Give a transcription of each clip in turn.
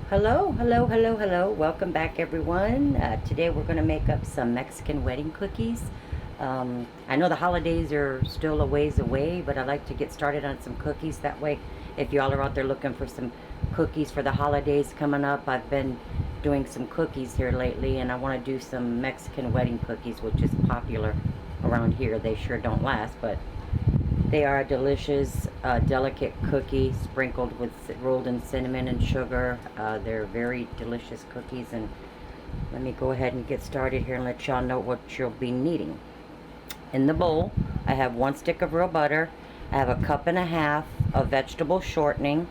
Hello, hello, hello, hello. Welcome back, everyone. Today we're going to make up some Mexican wedding cookies. I know the holidays are still a ways away, but I like to get started on some cookies. That way, if y'all are out there looking for some cookies for the holidays coming up, I've been doing some cookies here lately, and I want to do some Mexican wedding cookies, which is popular around here. They sure don't last, but they are a delicious, delicate cookie sprinkled with rolled in cinnamon and sugar. They're very delicious cookies, and let me go ahead and get started here and let y'all know what you'll be needing. In the bowl, I have 1 stick of real butter. I have 1.5 cups of vegetable shortening.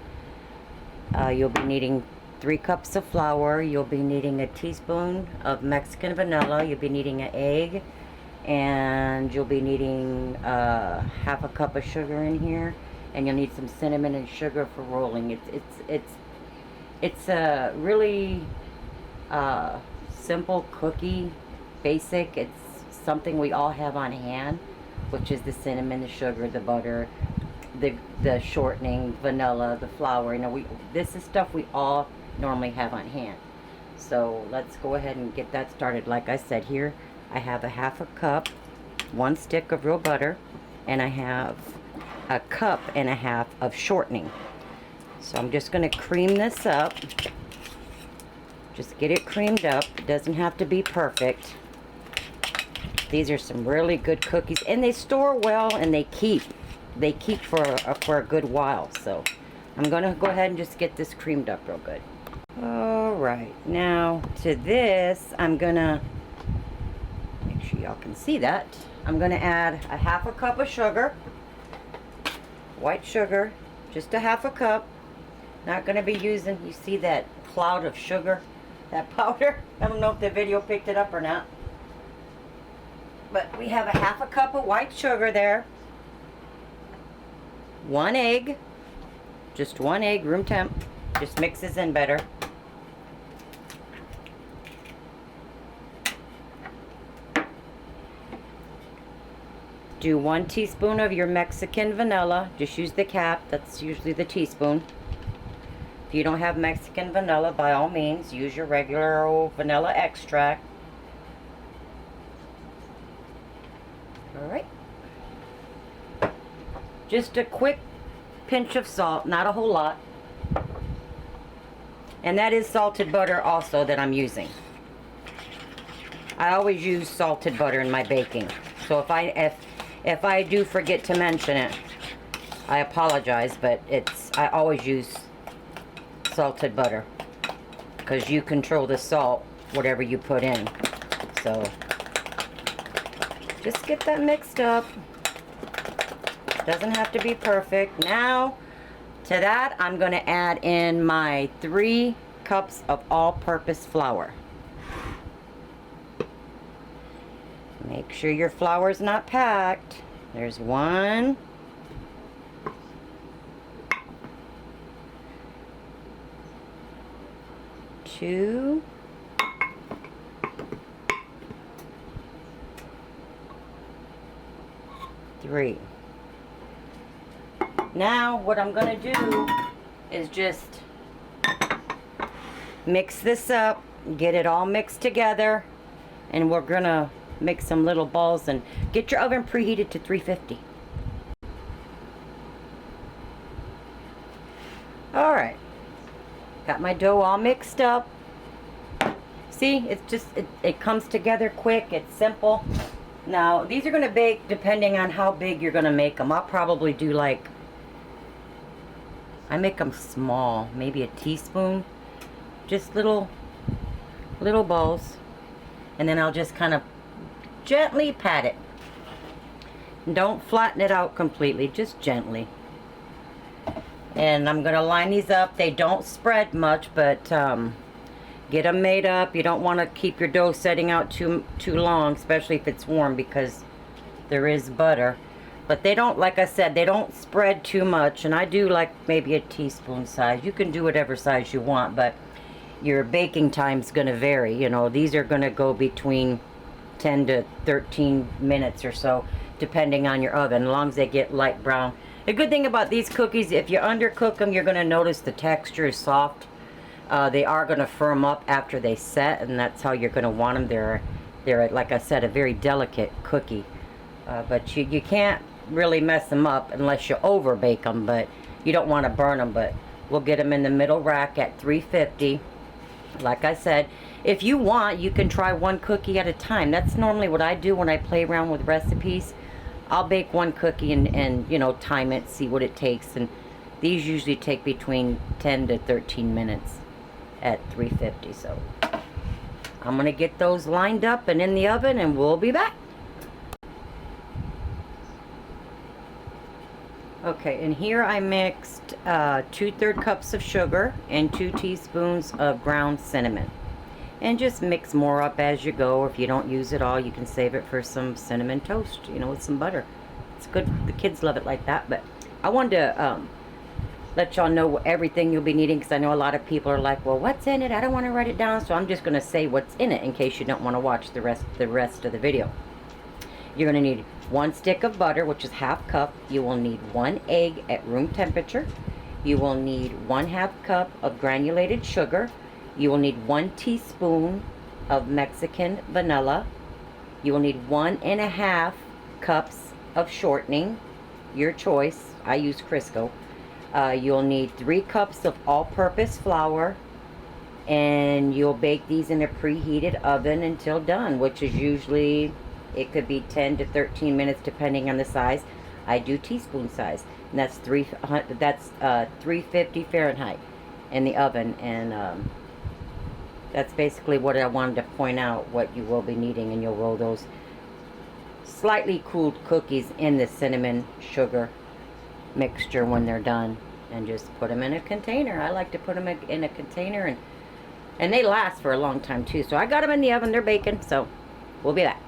You'll be needing 3 cups of flour. You'll be needing a teaspoon of Mexican vanilla. You'll be needing an egg. And you'll be needing 1/2 cup of sugar in here, and you'll need some cinnamon and sugar for rolling. It's a really simple cookie, basic. It's something we all have on hand, which is the cinnamon, the sugar, the butter, the shortening, vanilla, the flour. You know, this is stuff we all normally have on hand. So let's go ahead and get that started. Like I said, here I have 1/2 cup, 1 stick of real butter, and I have 1.5 cups of shortening. So I'm just going to cream this up. Just get it creamed up. It doesn't have to be perfect. These are some really good cookies, and they store well, and they keep for a good while. So I'm going to go ahead and just get this creamed up real good. All right, now to this I'm going to make sure y'all can see that. I'm going to add 1/2 cup of sugar, white sugar, just 1/2 cup. Not going to be using, you see that cloud of sugar, that powder? I don't know if the video picked it up or not. But we have 1/2 cup of white sugar there. 1 egg, just 1 egg, room temp, just mixes in better. Do 1 teaspoon of your Mexican vanilla. Just use the cap. That's usually the teaspoon. If you don't have Mexican vanilla, by all means, use your regular old vanilla extract. Alright. Just a quick pinch of salt, not a whole lot. And that is salted butter also that I'm using. I always use salted butter in my baking. So if I do forget to mention it, I apologize, but I always use salted butter because you control the salt, whatever you put in. So just get that mixed up. Doesn't have to be perfect. Now to that I'm going to add in my 3 cups of all-purpose flour. Make sure your flour's not packed. There's 1. 2. 3. Now what I'm going to do is just mix this up, get it all mixed together, and we're going to make some little balls and get your oven preheated to 350. Alright, got my dough all mixed up. See, it's just it comes together quick. It's simple. Now these are going to bake depending on how big you're going to make them. I'll probably do I make them small, maybe a teaspoon, just little balls, and then I'll just kind of gently pat it. Don't flatten it out completely, just gently. And I'm going to line these up. They don't spread much, but get them made up. You don't want to keep your dough setting out too long, especially if it's warm, because there is butter. But they don't, like I said, they don't spread too much, and I do like maybe a teaspoon size. You can do whatever size you want, but your baking time's going to vary. You know, these are going to go between 10 to 13 minutes or so, depending on your oven, as long as they get light brown. The good thing about these cookies, if you undercook them, you're going to notice the texture is soft. They are going to firm up after they set, and that's how you're going to want them. They're, like I said, a very delicate cookie. But you can't really mess them up unless you over bake them, but you don't want to burn them. But we'll get them in the middle rack at 350. Like I said, if you want, you can try one cookie at a time. That's normally what I do when I play around with recipes. I'll bake one cookie and you know, time it, see what it takes. And these usually take between 10 to 13 minutes at 350. So I'm going to get those lined up and in the oven, and we'll be back. Okay, and here I mixed 2/3 cups of sugar and 2 teaspoons of ground cinnamon. And just mix more up as you go. If you don't use it all, you can save it for some cinnamon toast, you know, with some butter. It's good. The kids love it like that. But I wanted to let y'all know everything you'll be needing, because I know a lot of people are like, well, what's in it? I don't want to write it down. So I'm just going to say what's in it in case you don't want to watch the rest of the video. You're going to need 1 stick of butter, which is 1/2 cup. You will need 1 egg at room temperature. You will need 1/2 cup of granulated sugar. You will need 1 teaspoon of Mexican vanilla. You will need 1.5 cups of shortening, your choice. I use Crisco. You'll need 3 cups of all-purpose flour, and you'll bake these in a preheated oven until done, which is usually, it could be 10 to 13 minutes depending on the size. I do teaspoon size, and that's 350 Fahrenheit in the oven. And that's basically what I wanted to point out, what you will be needing. And you'll roll those slightly cooled cookies in the cinnamon sugar mixture when they're done, and just put them in a container. I like to put them in a container, and they last for a long time too. So I got them in the oven, they're baking, so we'll be back.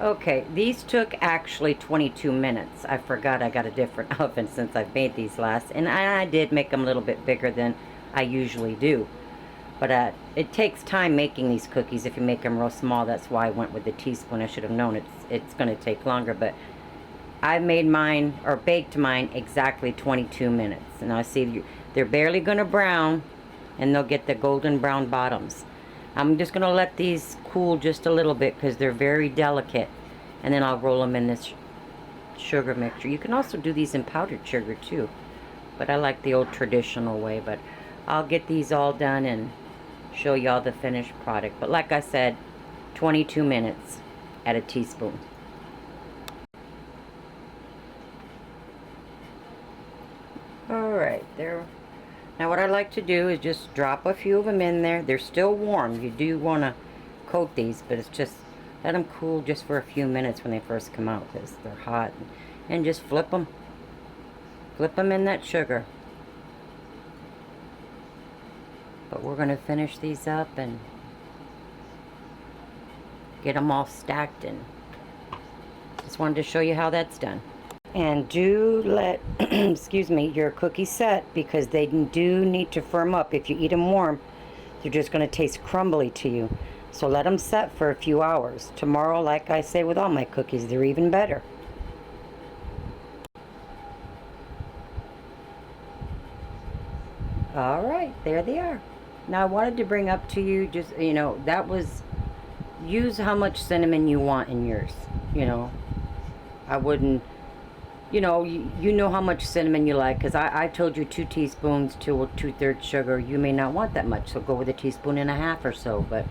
Okay, these took actually 22 minutes. I forgot I got a different oven since I've made these last. And I did make them a little bit bigger than I usually do. But it takes time making these cookies if you make them real small. That's why I went with the teaspoon. I should have known it's going to take longer. But I made mine, or baked mine, exactly 22 minutes. And I see they're barely going to brown, and they'll get the golden brown bottoms. I'm just going to let these cool just a little bit because they're very delicate. And then I'll roll them in this sugar mixture. You can also do these in powdered sugar too. But I like the old traditional way. But I'll get these all done and show y'all the finished product. But like I said, 22 minutes at a teaspoon. Alright, there. Now what I like to do is just drop a few of them in there. They're still warm. You do want to coat these, but it's just let them cool just for a few minutes when they first come out, because they're hot. And just flip them. Flip them in that sugar. But we're going to finish these up and get them all stacked, and just wanted to show you how that's done. And do let, excuse me, your cookies set, because they do need to firm up. If you eat them warm, they're just going to taste crumbly to you. So let them set for a few hours. Tomorrow, like I say with all my cookies, they're even better. Alright, there they are. Now I wanted to bring up to you, just, you know, that was, use how much cinnamon you want in yours. You know, I wouldn't, you know, you know how much cinnamon you like, because I told you 2 teaspoons to 2/3 sugar. You may not want that much, so go with 1.5 teaspoons or so. But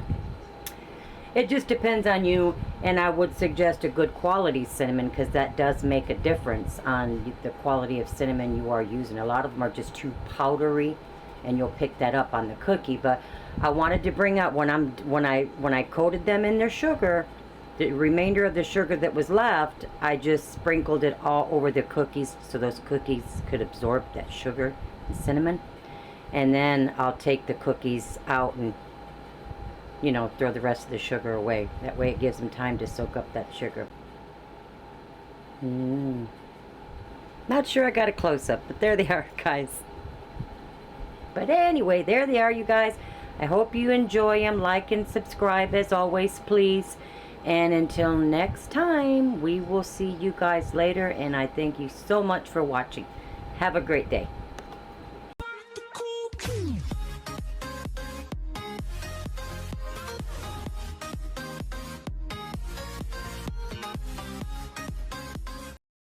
it just depends on you, and I would suggest a good quality cinnamon, because that does make a difference on the quality of cinnamon you are using. A lot of them are just too powdery, and you'll pick that up on the cookie. But I wanted to bring up, when I coated them in their sugar, the remainder of the sugar that was left, I just sprinkled it all over the cookies so those cookies could absorb that sugar and cinnamon. And then I'll take the cookies out and, you know, throw the rest of the sugar away. That way it gives them time to soak up that sugar. Not sure I got a close-up, but there they are, guys. But anyway, there they are, you guys. I hope you enjoy them. Like and subscribe as always, please. And until next time, we will see you guys later. And I thank you so much for watching. Have a great day.